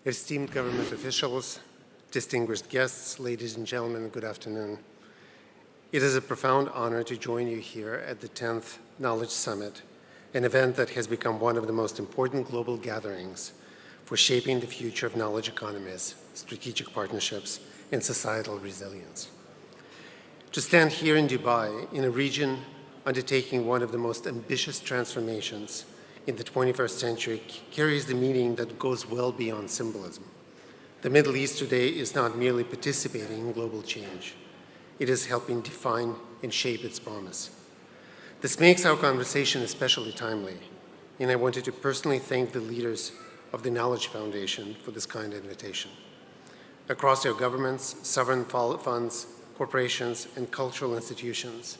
Esteemed government officials, distinguished guests, ladies and gentlemen, good afternoon. It is a profound honor to join you here at the 10th Knowledge Summit, an event that has become one of the most important global gatherings for shaping the future of knowledge economies, strategic partnerships, and societal resilience. To stand here in Dubai, in a region undertaking one of the most ambitious transformations in the 21st century, carries the meaning that goes well beyond symbolism. The Middle East today is not merely participating in global change. It is helping define and shape its promise. This makes our conversation especially timely, and I wanted to personally thank the leaders of the Knowledge Foundation for this kind invitation. Across our governments, sovereign funds, corporations, and cultural institutions,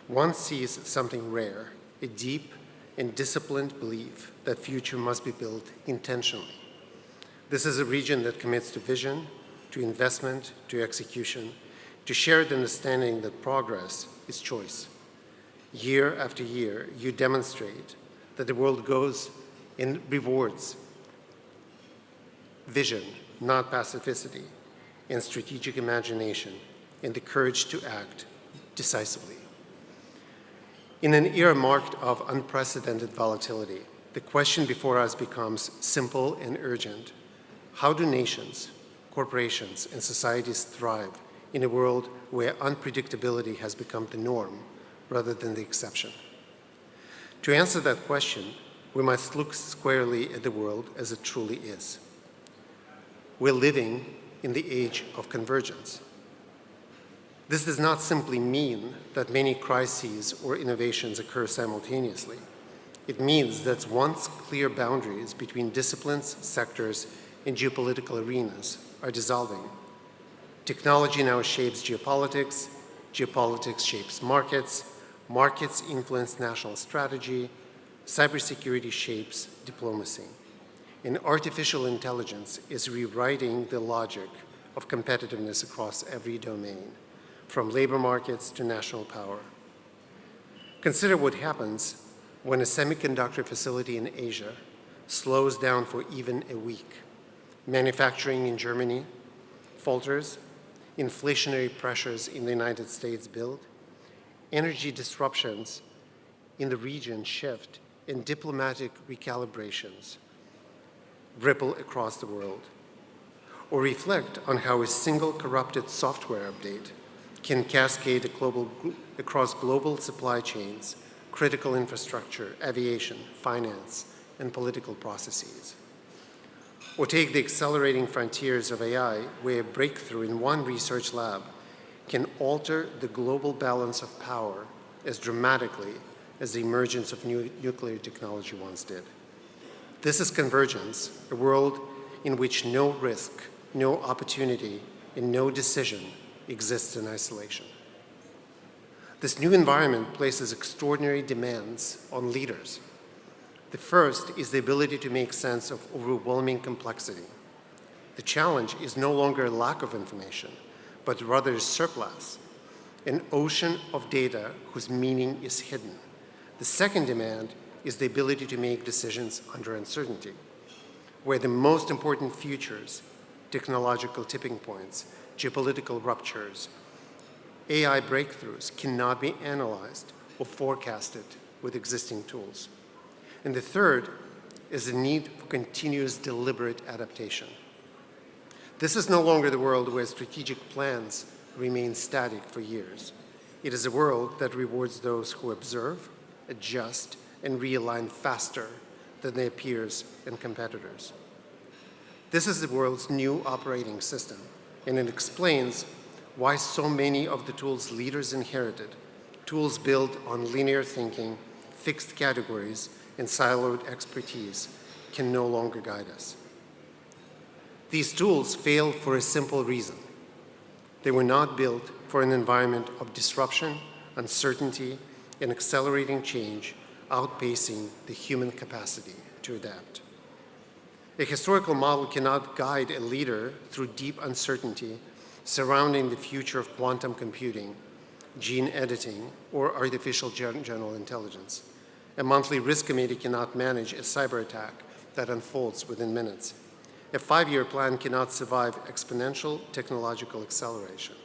one sees something rare, a deep and disciplined belief that future must be built intentionally. This is a region that commits to vision, to investment, to execution, to shared understanding that progress is choice. Year after year, you demonstrate that the world goes and rewards vision, not passivity, and strategic imagination, and the courage to act decisively. In an era marked of unprecedented volatility, the question before us becomes simple and urgent. How do nations, corporations, and societies thrive in a world where unpredictability has become the norm rather than the exception? To answer that question, we must look squarely at the world as it truly is. We're living in the age of convergence. This does not simply mean that many crises or innovations occur simultaneously. It means that once clear boundaries between disciplines, sectors, and geopolitical arenas are dissolving. Technology now shapes geopolitics, geopolitics shapes markets, markets influence national strategy, cybersecurity shapes diplomacy, and artificial intelligence is rewriting the logic of competitiveness across every domain, from labor markets to national power. Consider what happens when a semiconductor facility in Asia slows down for even a week. Manufacturing in Germany falters, inflationary pressures in the United States build, energy disruptions in the region shift, and diplomatic recalibrations ripple across the world. Or reflect on how a single corrupted software update can cascade across global supply chains, critical infrastructure, aviation, finance, and political processes. Or take the accelerating frontiers of AI, where a breakthrough in one research lab can alter the global balance of power as dramatically as the emergence of nuclear technology once did. This is convergence, a world in which no risk, no opportunity, and no decision exists in isolation. This new environment places extraordinary demands on leaders. The first is the ability to make sense of overwhelming complexity. The challenge is no longer a lack of information, but rather a surplus, an ocean of data whose meaning is hidden. The second demand is the ability to make decisions under uncertainty, where the most important futures, technological tipping points, geopolitical ruptures, AI breakthroughs cannot be analyzed or forecasted with existing tools. And the third is the need for continuous deliberate adaptation. This is no longer the world where strategic plans remain static for years. It is a world that rewards those who observe, adjust, and realign faster than their peers and competitors. This is the world's new operating system, and it explains why so many of the tools leaders inherited, tools built on linear thinking, fixed categories, and siloed expertise, can no longer guide us. These tools fail for a simple reason. They were not built for an environment of disruption, uncertainty, and accelerating change, outpacing the human capacity to adapt. A historical model cannot guide a leader through deep uncertainty surrounding the future of quantum computing, gene editing, or artificial general intelligence. A monthly risk committee cannot manage a cyber attack that unfolds within minutes. A 5-year plan cannot survive exponential technological acceleration,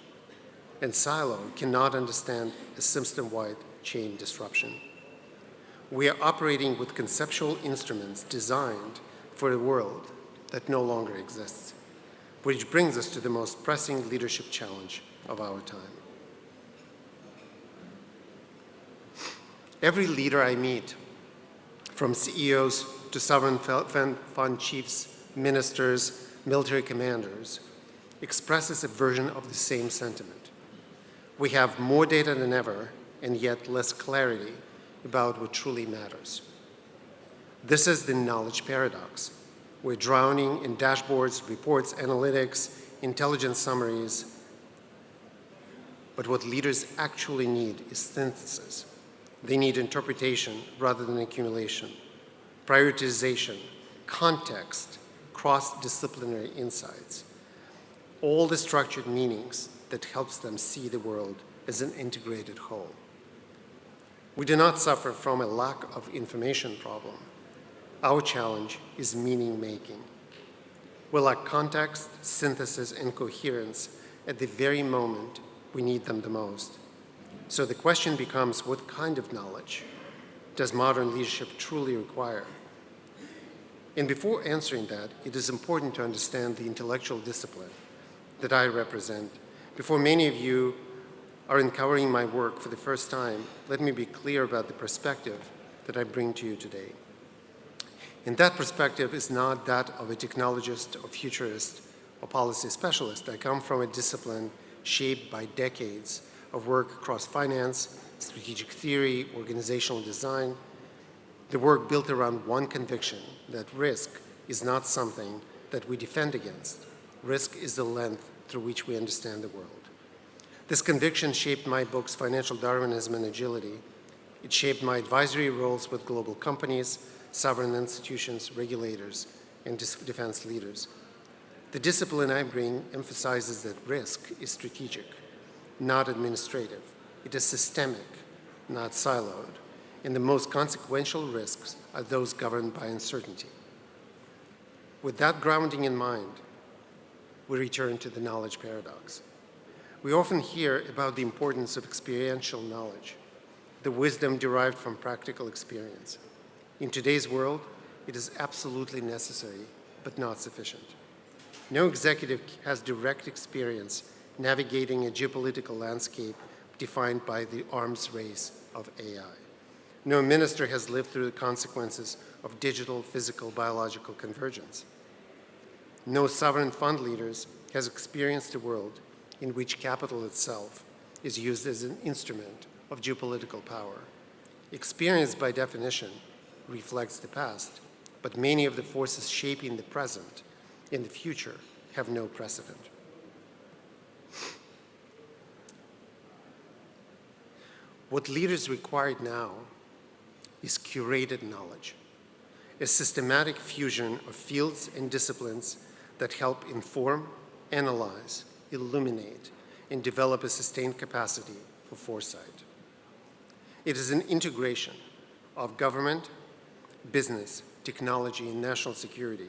and silo cannot understand a system-wide chain disruption. We are operating with conceptual instruments designed for a world that no longer exists, which brings us to the most pressing leadership challenge of our time. Every leader I meet, from CEOs to sovereign fund chiefs, ministers, military commanders, expresses a version of the same sentiment. We have more data than ever, and yet less clarity about what truly matters. This is the knowledge paradox. We're drowning in dashboards, reports, analytics, intelligence summaries. But what leaders actually need is synthesis. They need interpretation rather than accumulation, prioritization, context, cross-disciplinary insights, all the structured meanings that helps them see the world as an integrated whole. We do not suffer from a lack of information problem. Our challenge is meaning-making. We lack context, synthesis, and coherence at the very moment we need them the most. So the question becomes, what kind of knowledge does modern leadership truly require? And before answering that, it is important to understand the intellectual discipline that I represent. Before many of you are encountering my work for the first time, let me be clear about the perspective that I bring to you today. And that perspective is not that of a technologist or futurist or policy specialist. I come from a discipline shaped by decades of work across finance, strategic theory, organizational design, the work built around one conviction, that risk is not something that we defend against. Risk is the lens through which we understand the world. This conviction shaped my books, Financial Darwinism and Agility. It shaped my advisory roles with global companies, sovereign institutions, regulators, and defense leaders. The discipline I bring emphasizes that risk is strategic, not administrative. It is systemic, not siloed. And the most consequential risks are those governed by uncertainty. With that grounding in mind, we return to the knowledge paradox. We often hear about the importance of experiential knowledge, the wisdom derived from practical experience. In today's world, it is absolutely necessary, but not sufficient. No executive has direct experience navigating a geopolitical landscape defined by the arms race of AI. No minister has lived through the consequences of digital, physical, biological convergence. No sovereign fund leaders has experienced a world in which capital itself is used as an instrument of geopolitical power. Experience, by definition, reflects the past, but many of the forces shaping the present and the future have no precedent. What leaders require now is curated knowledge, a systematic fusion of fields and disciplines that help inform, analyze, illuminate, and develop a sustained capacity for foresight. It is an integration of government, business, technology, and national security,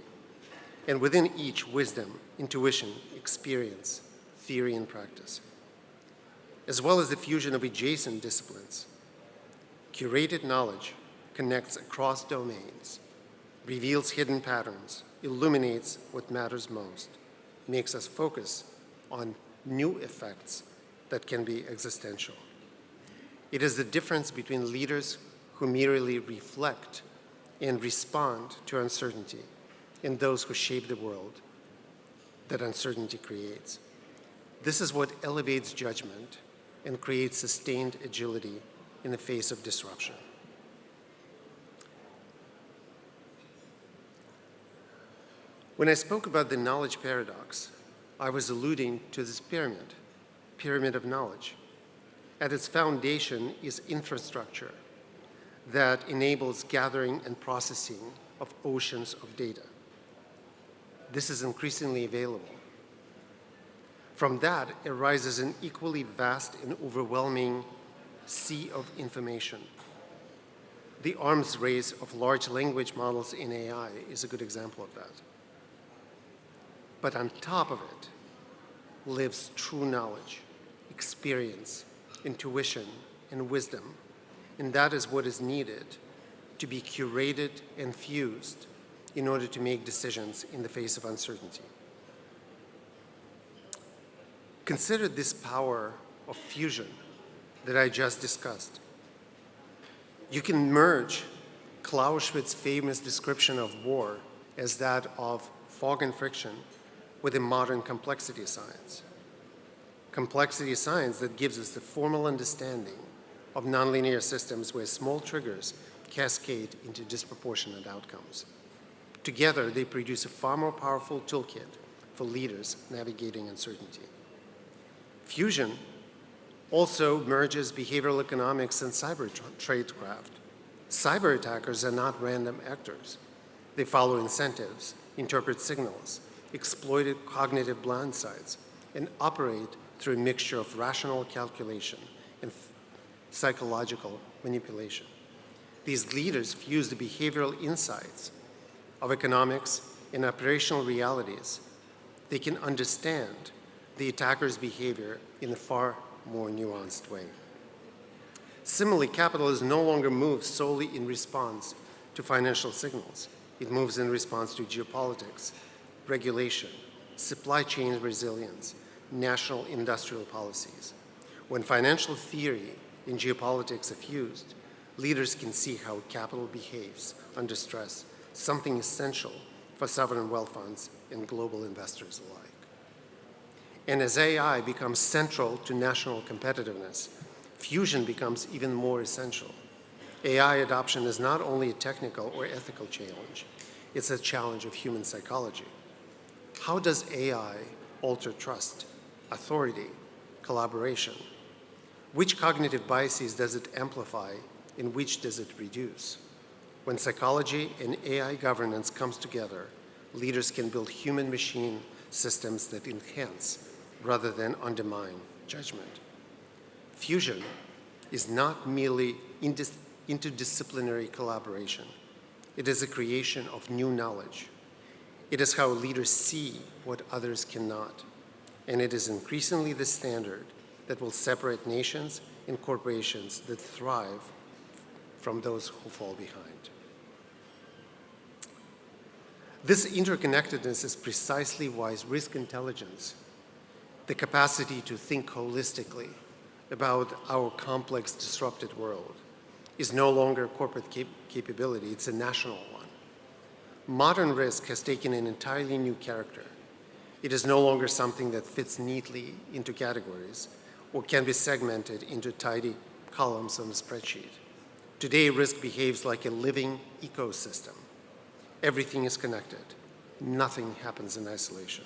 and within each, wisdom, intuition, experience, theory, and practice, as well as the fusion of adjacent disciplines. Curated knowledge connects across domains, reveals hidden patterns, illuminates what matters most, makes us focus on new effects that can be existential. It is the difference between leaders who merely reflect and respond to uncertainty and those who shape the world that uncertainty creates. This is what elevates judgment and creates sustained agility in the face of disruption. When I spoke about the knowledge paradox, I was alluding to this pyramid of knowledge. At its foundation is infrastructure that enables gathering and processing of oceans of data. This is increasingly available. From that arises an equally vast and overwhelming sea of information. The arms race of large language models in AI is a good example of that. But on top of it lives true knowledge, experience, intuition, and wisdom. And that is what is needed to be curated and fused in order to make decisions in the face of uncertainty. Consider this power of fusion that I just discussed. You can merge Clausewitz's famous description of war as that of fog and friction with a modern complexity science. Complexity science that gives us the formal understanding of nonlinear systems where small triggers cascade into disproportionate outcomes. Together, they produce a far more powerful toolkit for leaders navigating uncertainty. Fusion also merges behavioral economics and cyber tradecraft. Cyber attackers are not random actors. They follow incentives, interpret signals, exploit cognitive blind sides, and operate through a mixture of rational calculation and psychological manipulation. These leaders fuse the behavioral insights of economics and operational realities. They can understand the attacker's behavior in a far more nuanced way. Similarly, capitalism no longer moves solely in response to financial signals. It moves in response to geopolitics, regulation, supply chain resilience, national industrial policies. When financial theory and geopolitics are fused, leaders can see how capital behaves under stress, something essential for sovereign wealth funds and global investors alike. And as AI becomes central to national competitiveness, fusion becomes even more essential. AI adoption is not only a technical or ethical challenge, it's a challenge of human psychology. How does AI alter trust, authority, collaboration? Which cognitive biases does it amplify and which does it reduce? When psychology and AI governance comes together, leaders can build human-machine systems that enhance rather than undermine judgment. Fusion is not merely interdisciplinary collaboration. It is a creation of new knowledge. It is how leaders see what others cannot. And it is increasingly the standard that will separate nations and corporations that thrive from those who fall behind. This interconnectedness is precisely why risk intelligence, the capacity to think holistically about our complex, disrupted world, is no longer a corporate capability, it's a national one. Modern risk has taken an entirely new character. It is no longer something that fits neatly into categories or can be segmented into tidy columns on a spreadsheet. Today, risk behaves like a living ecosystem. Everything is connected. Nothing happens in isolation.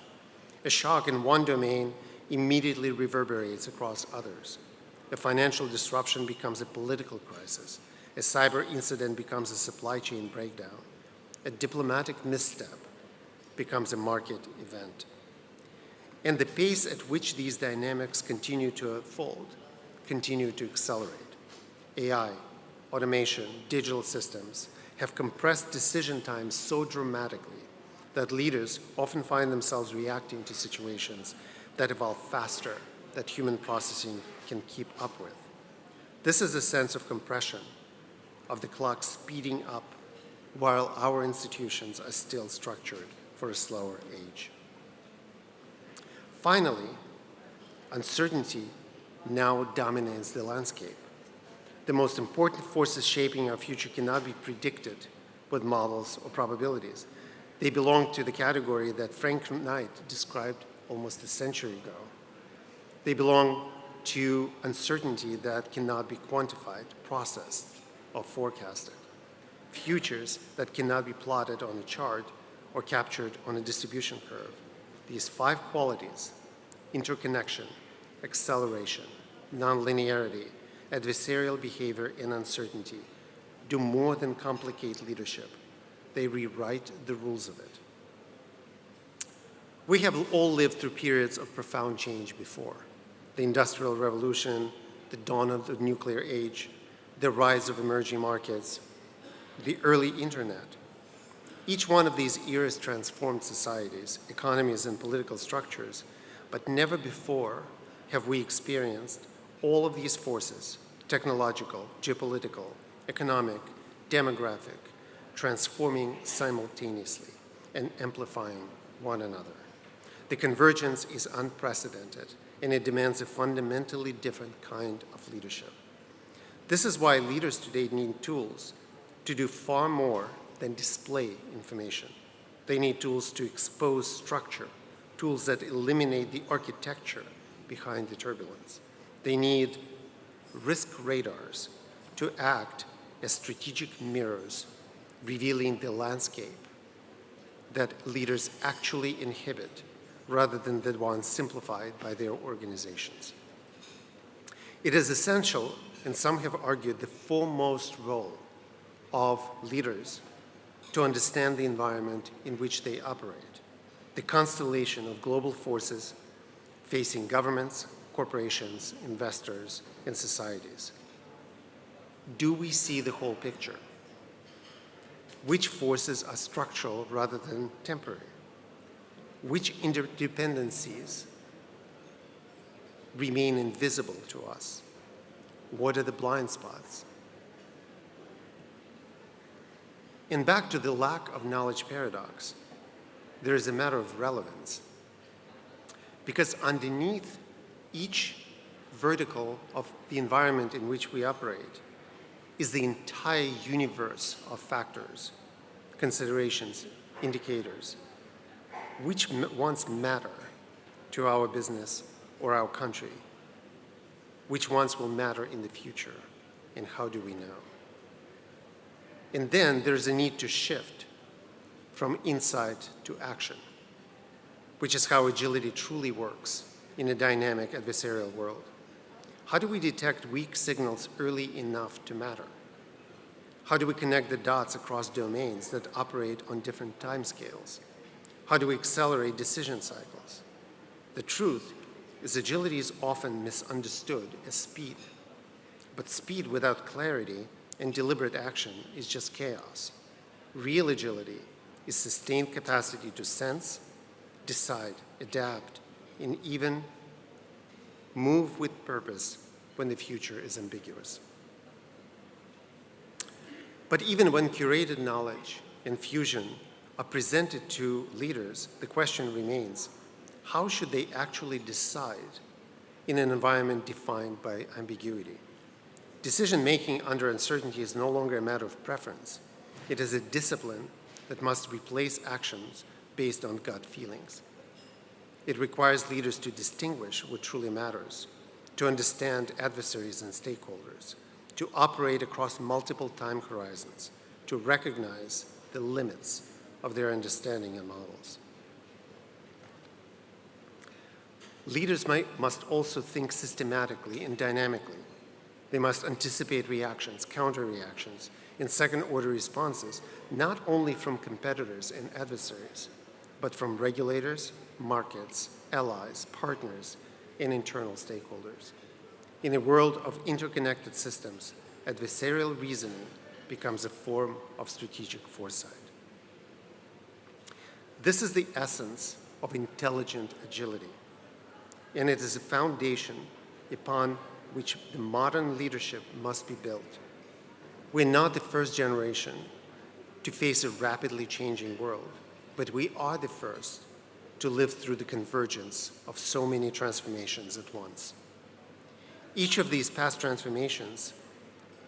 A shock in one domain immediately reverberates across others. A financial disruption becomes a political crisis. A cyber incident becomes a supply chain breakdown. A diplomatic misstep becomes a market event. And the pace at which these dynamics continue to unfold, continue to accelerate. AI, automation, digital systems have compressed decision times so dramatically that leaders often find themselves reacting to situations that evolve faster than human processing can keep up with. This is a sense of compression, of the clock speeding up while our institutions are still structured for a slower age. Finally, uncertainty now dominates the landscape. The most important forces shaping our future cannot be predicted with models or probabilities. They belong to the category that Frank Knight described almost a century ago. They belong to uncertainty that cannot be quantified, processed, or forecasted. Futures that cannot be plotted on a chart or captured on a distribution curve. These 5 qualities, interconnection, acceleration, nonlinearity, adversarial behavior, and uncertainty, do more than complicate leadership. They rewrite the rules of it. We have all lived through periods of profound change before. The Industrial Revolution, the dawn of the nuclear age, the rise of emerging markets, the early internet. Each one of these eras transformed societies, economies, and political structures, but never before have we experienced all of these forces, technological, geopolitical, economic, demographic, transforming simultaneously and amplifying one another. The convergence is unprecedented, and it demands a fundamentally different kind of leadership. This is why leaders today need tools to do far more than display information. They need tools to expose structure, tools that eliminate the architecture behind the turbulence. They need risk radars to act as strategic mirrors, revealing the landscape that leaders actually inhibit rather than the one simplified by their organizations. It is essential, and some have argued the foremost role of leaders, to understand the environment in which they operate, the constellation of global forces facing governments, corporations, investors, and societies. Do we see the whole picture? Which forces are structural rather than temporary? Which interdependencies remain invisible to us? What are the blind spots? And back to the lack of knowledge paradox, there is a matter of relevance. Because underneath each vertical of the environment in which we operate is the entire universe of factors, considerations, indicators, which ones matter to our business or our country, which ones will matter in the future, and how do we know? And then there's a need to shift from insight to action, which is how agility truly works in a dynamic adversarial world. How do we detect weak signals early enough to matter? How do we connect the dots across domains that operate on different timescales? How do we accelerate decision cycles? The truth is agility is often misunderstood as speed, but speed without clarity and deliberate action is just chaos. Real agility is sustained capacity to sense, decide, adapt, and even move with purpose when the future is ambiguous. But even when curated knowledge and fusion are presented to leaders, the question remains, how should they actually decide in an environment defined by ambiguity? Decision-making under uncertainty is no longer a matter of preference. It is a discipline that must replace actions based on gut feelings. It requires leaders to distinguish what truly matters, to understand adversaries and stakeholders, to operate across multiple time horizons, to recognize the limits of their understanding and models. Leaders must also think systematically and dynamically. They must anticipate reactions, counter-reactions, and second-order responses, not only from competitors and adversaries, but from regulators, markets, allies, partners, and internal stakeholders. In a world of interconnected systems, adversarial reasoning becomes a form of strategic foresight. This is the essence of intelligent agility, and it is a foundation upon which the modern leadership must be built. We're not the first generation to face a rapidly changing world, but we are the first to live through the convergence of so many transformations at once. Each of these past transformations,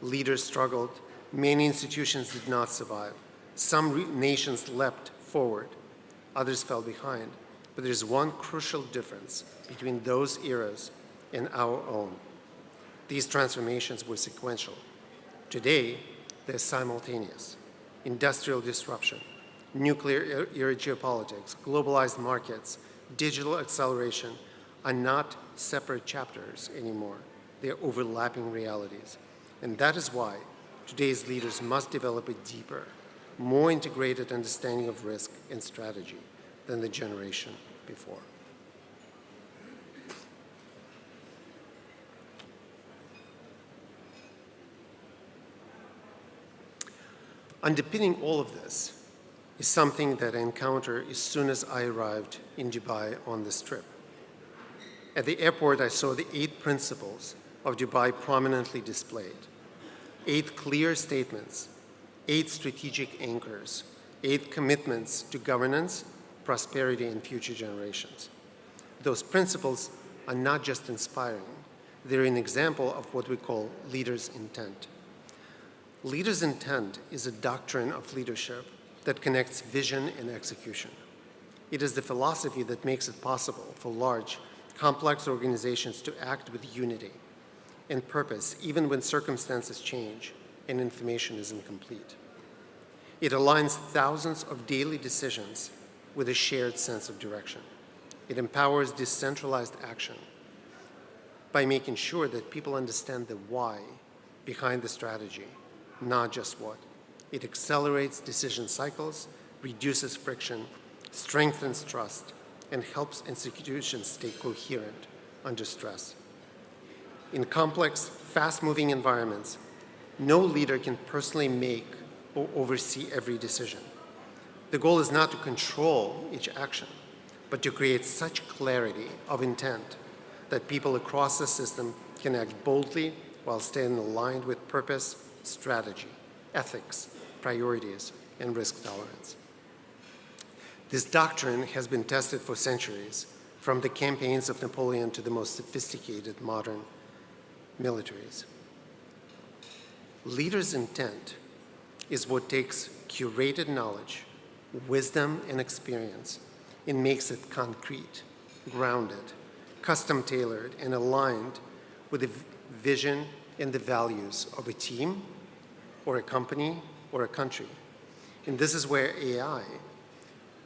leaders struggled, many institutions did not survive. Some nations leapt forward, others fell behind, but there's one crucial difference between those eras and our own. These transformations were sequential. Today, they're simultaneous. Industrial disruption, nuclear era geopolitics, globalized markets, digital acceleration are not separate chapters anymore. They're overlapping realities. And that is why today's leaders must develop a deeper, more integrated understanding of risk and strategy than the generation before. Underpinning all of this is something that I encountered as soon as I arrived in Dubai on this trip. At the airport, I saw the 8 principles of Dubai prominently displayed. 8 clear statements, 8 strategic anchors, 8 commitments to governance, prosperity, and future generations. Those principles are not just inspiring, they're an example of what we call leaders' intent. Leaders' intent is a doctrine of leadership that connects vision and execution. It is the philosophy that makes it possible for large, complex organizations to act with unity and purpose even when circumstances change and information is incomplete. It aligns thousands of daily decisions with a shared sense of direction. It empowers decentralized action by making sure that people understand the why behind the strategy, not just what. It accelerates decision cycles, reduces friction, strengthens trust, and helps institutions stay coherent under stress. In complex, fast-moving environments, no leader can personally make or oversee every decision. The goal is not to control each action, but to create such clarity of intent that people across the system can act boldly while staying aligned with purpose, strategy, ethics, priorities, and risk tolerance. This doctrine has been tested for centuries, from the campaigns of Napoleon to the most sophisticated modern militaries. Leaders' intent is what takes curated knowledge, wisdom, and experience and makes it concrete, grounded, custom-tailored, and aligned with the vision and the values of a team or a company or a country. And this is where AI,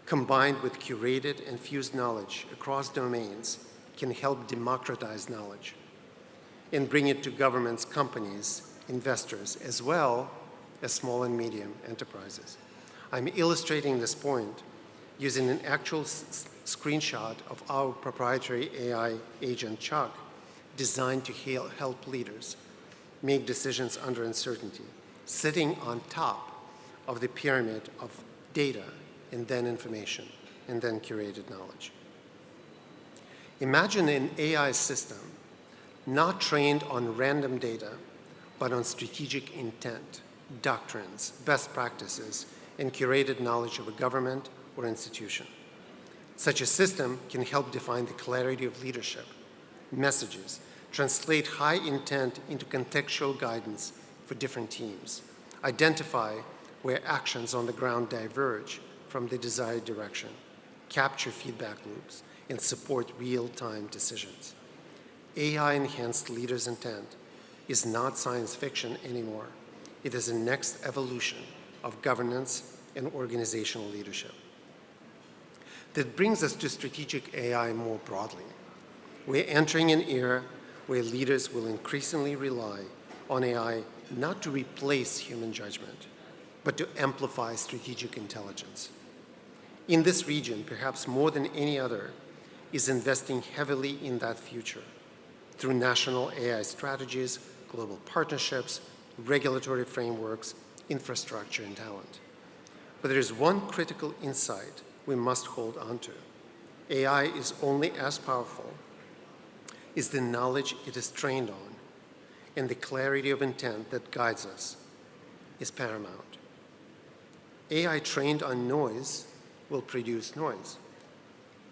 combined with curated and fused knowledge across domains, can help democratize knowledge and bring it to governments, companies, investors, as well as small and medium enterprises. I'm illustrating this point using an actual screenshot of our proprietary AI agent, Chuck, designed to help leaders make decisions under uncertainty, sitting on top of the pyramid of data and then information and then curated knowledge. Imagine an AI system not trained on random data, but on strategic intent, doctrines, best practices, and curated knowledge of a government or institution. Such a system can help define the clarity of leadership, messages, translate high intent into contextual guidance for different teams, identify where actions on the ground diverge from the desired direction, capture feedback loops, and support real-time decisions. AI-enhanced leaders' intent is not science fiction anymore. It is the next evolution of governance and organizational leadership. That brings us to strategic AI more broadly. We're entering an era where leaders will increasingly rely on AI not to replace human judgment, but to amplify strategic intelligence. In this region, perhaps more than any other, is investing heavily in that future through national AI strategies, global partnerships, regulatory frameworks, infrastructure, and talent. But there is one critical insight we must hold on to. AI is only as powerful as the knowledge it is trained on, and the clarity of intent that guides us is paramount. AI trained on noise will produce noise.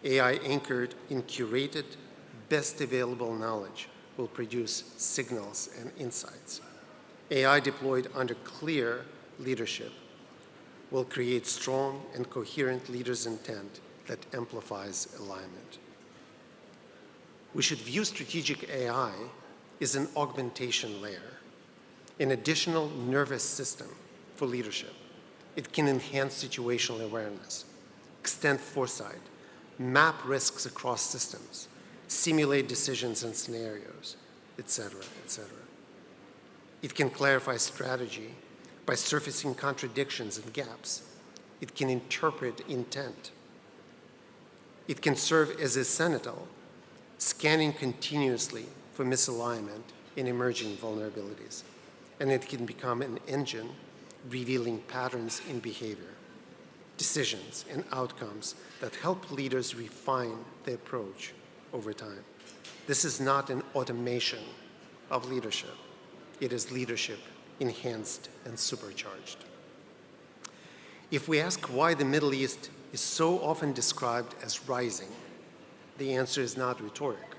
AI anchored in curated, best available knowledge will produce signals and insights. AI deployed under clear leadership will create strong and coherent leaders' intent that amplifies alignment. We should view strategic AI as an augmentation layer, an additional nervous system for leadership. It can enhance situational awareness, extend foresight, map risks across systems, simulate decisions and scenarios, etc., etc. It can clarify strategy by surfacing contradictions and gaps. It can interpret intent. It can serve as a sentinel, scanning continuously for misalignment and emerging vulnerabilities. And it can become an engine revealing patterns in behavior. decisions, and outcomes that help leaders refine the approach over time. This is not an automation of leadership. It is leadership enhanced and supercharged. If we ask why the Middle East is so often described as rising, the answer is not rhetoric.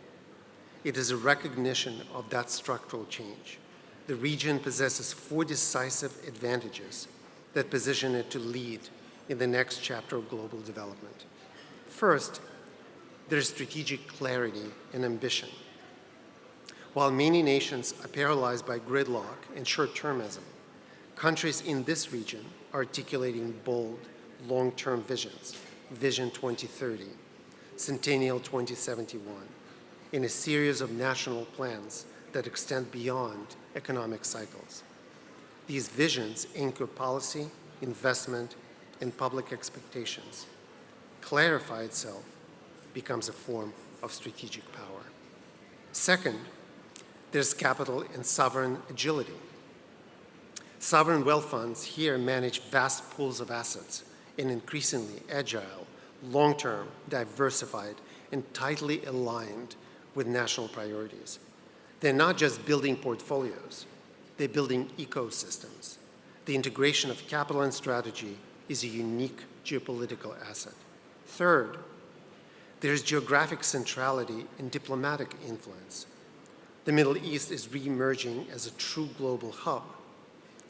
It is a recognition of that structural change. The region possesses 4 decisive advantages that position it to lead in the next chapter of global development. First, there is strategic clarity and ambition. While many nations are paralyzed by gridlock and short-termism, countries in this region are articulating bold, long-term visions, Vision 2030, Centennial 2071, in a series of national plans that extend beyond economic cycles. These visions anchor policy, investment, and public expectations. Clarify itself becomes a form of strategic power. Second, there's capital and sovereign agility. Sovereign wealth funds here manage vast pools of assets in increasingly agile, long-term, diversified, and tightly aligned with national priorities. They're not just building portfolios, they're building ecosystems. The integration of capital and strategy is a unique geopolitical asset. Third, there's geographic centrality and diplomatic influence. The Middle East is re-emerging as a true global hub,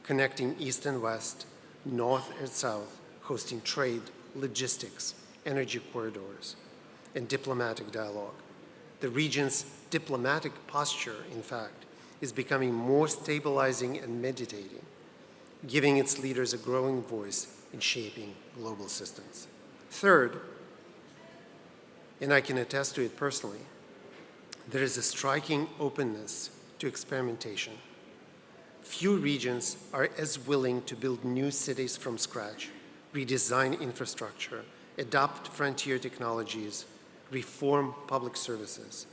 connecting East and West, North and South, hosting trade, logistics, energy corridors, and diplomatic dialogue. The region's diplomatic posture, in fact, is becoming more stabilizing and meditating, giving its leaders a growing voice in shaping global systems. Third, and I can attest to it personally, there is a striking openness to experimentation. Few regions are as willing to build new cities from scratch, redesign infrastructure, adopt frontier technologies, reform public services,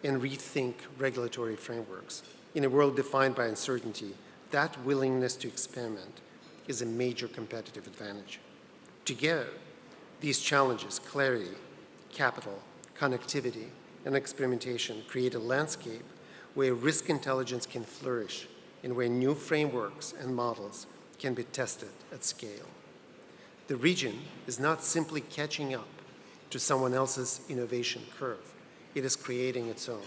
and rethink regulatory frameworks. In a world defined by uncertainty, that willingness to experiment is a major competitive advantage. Together, these challenges, clarity, capital, connectivity, and experimentation, create a landscape where risk intelligence can flourish and where new frameworks and models can be tested at scale. The region is not simply catching up to someone else's innovation curve. It is creating its own.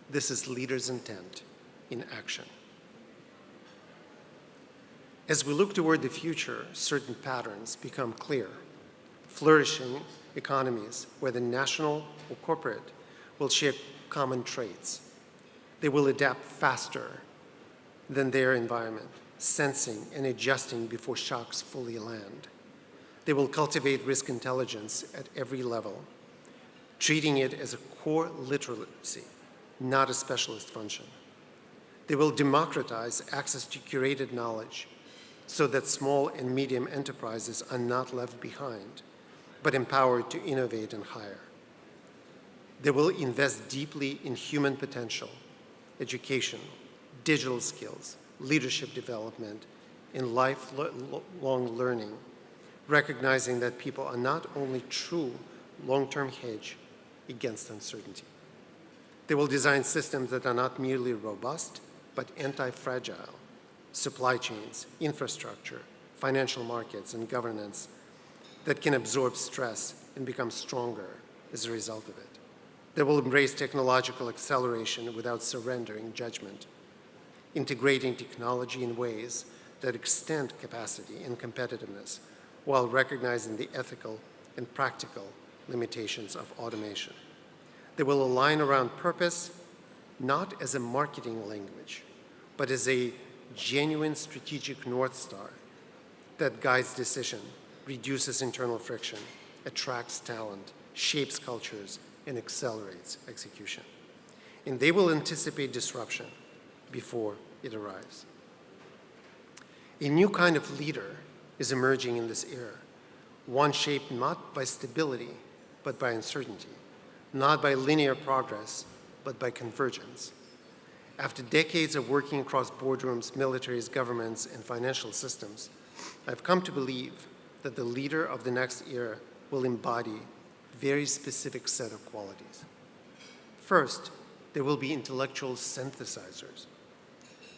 This is leaders' intent in action. As we look toward the future, certain patterns become clear. Flourishing economies, whether national or corporate, will share common traits. They will adapt faster than their environment, sensing and adjusting before shocks fully land. They will cultivate risk intelligence at every level, treating it as a core literacy, not a specialist function. They will democratize access to curated knowledge so that small and medium enterprises are not left behind, but empowered to innovate and hire. They will invest deeply in human potential, education, digital skills, leadership development, and lifelong learning, recognizing that people are not only true long-term hedge against uncertainty. They will design systems that are not merely robust, but anti-fragile. Supply chains, infrastructure, financial markets, and governance that can absorb stress and become stronger as a result of it. They will embrace technological acceleration without surrendering judgment, integrating technology in ways that extend capacity and competitiveness while recognizing the ethical and practical limitations of automation. They will align around purpose, not as a marketing language, but as a genuine strategic North Star that guides decision, reduces internal friction, attracts talent, shapes cultures, and accelerates execution. And they will anticipate disruption before it arrives. A new kind of leader is emerging in this era, one shaped not by stability, but by uncertainty, not by linear progress, but by convergence. After decades of working across boardrooms, militaries, governments, and financial systems, I've come to believe that the leader of the next era will embody a very specific set of qualities. First, they will be intellectual synthesizers.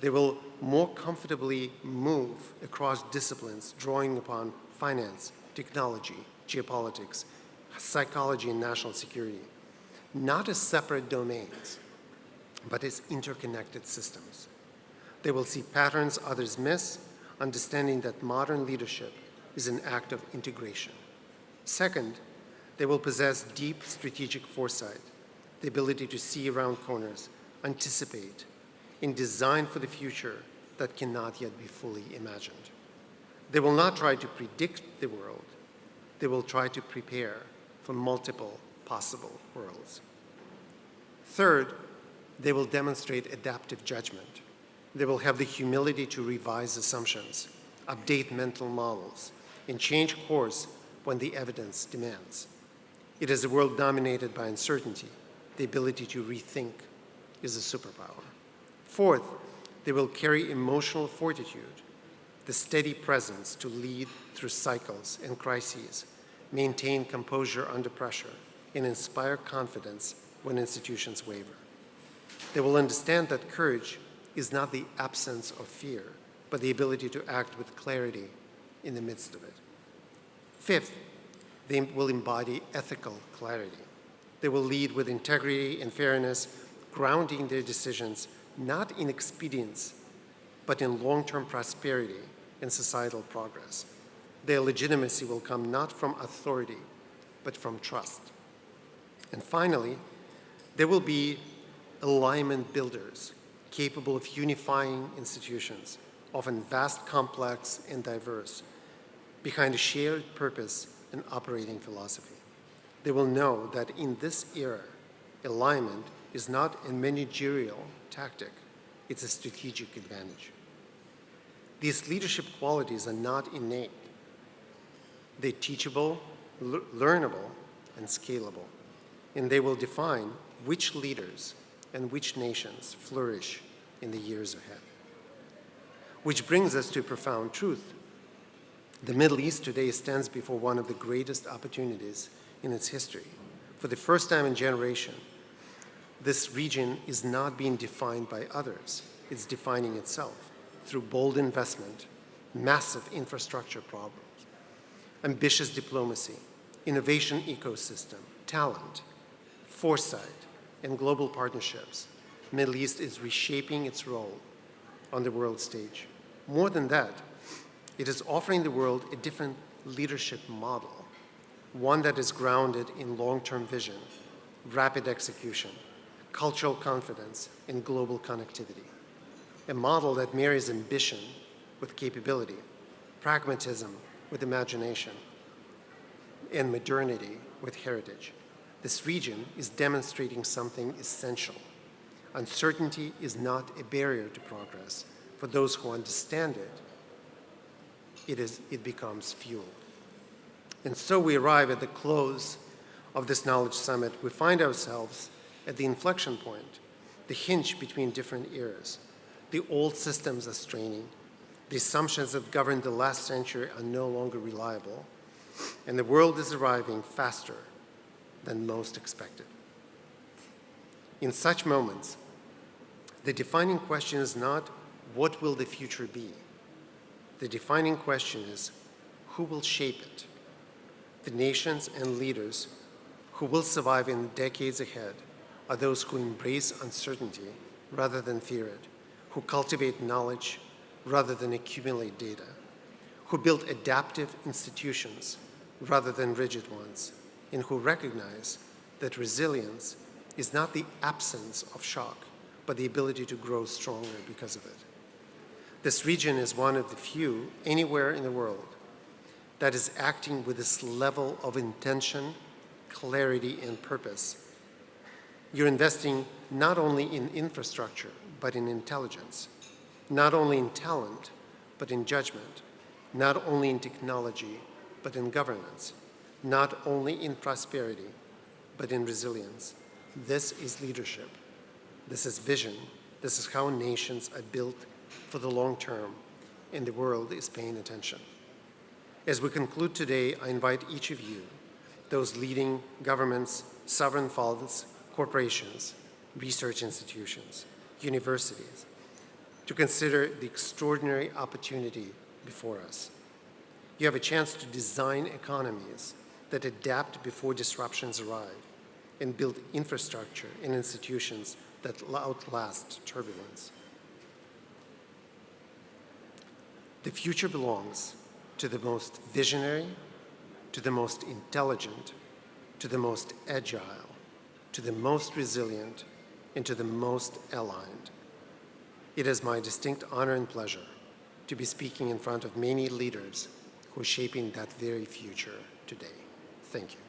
They will more comfortably move across disciplines, drawing upon finance, technology, geopolitics, psychology, and national security, not as separate domains, but as interconnected systems. They will see patterns others miss, understanding that modern leadership is an act of integration. Second, they will possess deep strategic foresight, the ability to see around corners, anticipate, and design for the future that cannot yet be fully imagined. They will not try to predict the world. They will try to prepare for multiple possible worlds. Third, they will demonstrate adaptive judgment. They will have the humility to revise assumptions, update mental models, and change course when the evidence demands. It is a world dominated by uncertainty. The ability to rethink is a superpower. Fourth, they will carry emotional fortitude, the steady presence to lead through cycles and crises, maintain composure under pressure, and inspire confidence when institutions waver. They will understand that courage is not the absence of fear, but the ability to act with clarity in the midst of it. Fifth, they will embody ethical clarity. They will lead with integrity and fairness, grounding their decisions not in expedience, but in long-term prosperity and societal progress. Their legitimacy will come not from authority, but from trust. And finally, they will be alignment builders, capable of unifying institutions, often vast, complex, and diverse, behind a shared purpose and operating philosophy. They will know that in this era, alignment is not a managerial tactic, it's a strategic advantage. These leadership qualities are not innate. They're teachable, learnable, and scalable, and they will define which leaders and which nations flourish in the years ahead. Which brings us to a profound truth. The Middle East today stands before one of the greatest opportunities in its history. For the first time in a generation, this region is not being defined by others. It's defining itself through bold investment, massive infrastructure problems, ambitious diplomacy, innovation ecosystem, talent, foresight, and global partnerships. The Middle East is reshaping its role on the world stage. More than that, it is offering the world a different leadership model, one that is grounded in long-term vision, rapid execution, cultural confidence, and global connectivity. A model that marries ambition with capability, pragmatism with imagination, and modernity with heritage. This region is demonstrating something essential. Uncertainty is not a barrier to progress. For those who understand it, it becomes fuel. And so we arrive at the close of this Knowledge Summit. We find ourselves at the inflection point, the hinge between different eras. The old systems are straining. The assumptions that governed the last century are no longer reliable. And the world is arriving faster than most expected. In such moments, the defining question is not, what will the future be? The defining question is, who will shape it? The nations and leaders who will survive in decades ahead are those who embrace uncertainty rather than fear it, who cultivate knowledge rather than accumulate data, who build adaptive institutions rather than rigid ones, and who recognize that resilience is not the absence of shock, but the ability to grow stronger because of it. This region is one of the few anywhere in the world that is acting with this level of intention, clarity, and purpose. You're investing not only in infrastructure, but in intelligence, not only in talent, but in judgment, not only in technology, but in governance, not only in prosperity, but in resilience. This is leadership. This is vision. This is how nations are built for the long term, and the world is paying attention. As we conclude today, I invite each of you, those leading governments, sovereign funds, corporations, research institutions, universities, to consider the extraordinary opportunity before us. You have a chance to design economies that adapt before disruptions arrive and build infrastructure and institutions that outlast turbulence. The future belongs to the most visionary, to the most intelligent, to the most agile, to the most resilient, and to the most aligned. It is my distinct honor and pleasure to be speaking in front of many leaders who are shaping that very future today. Thank you.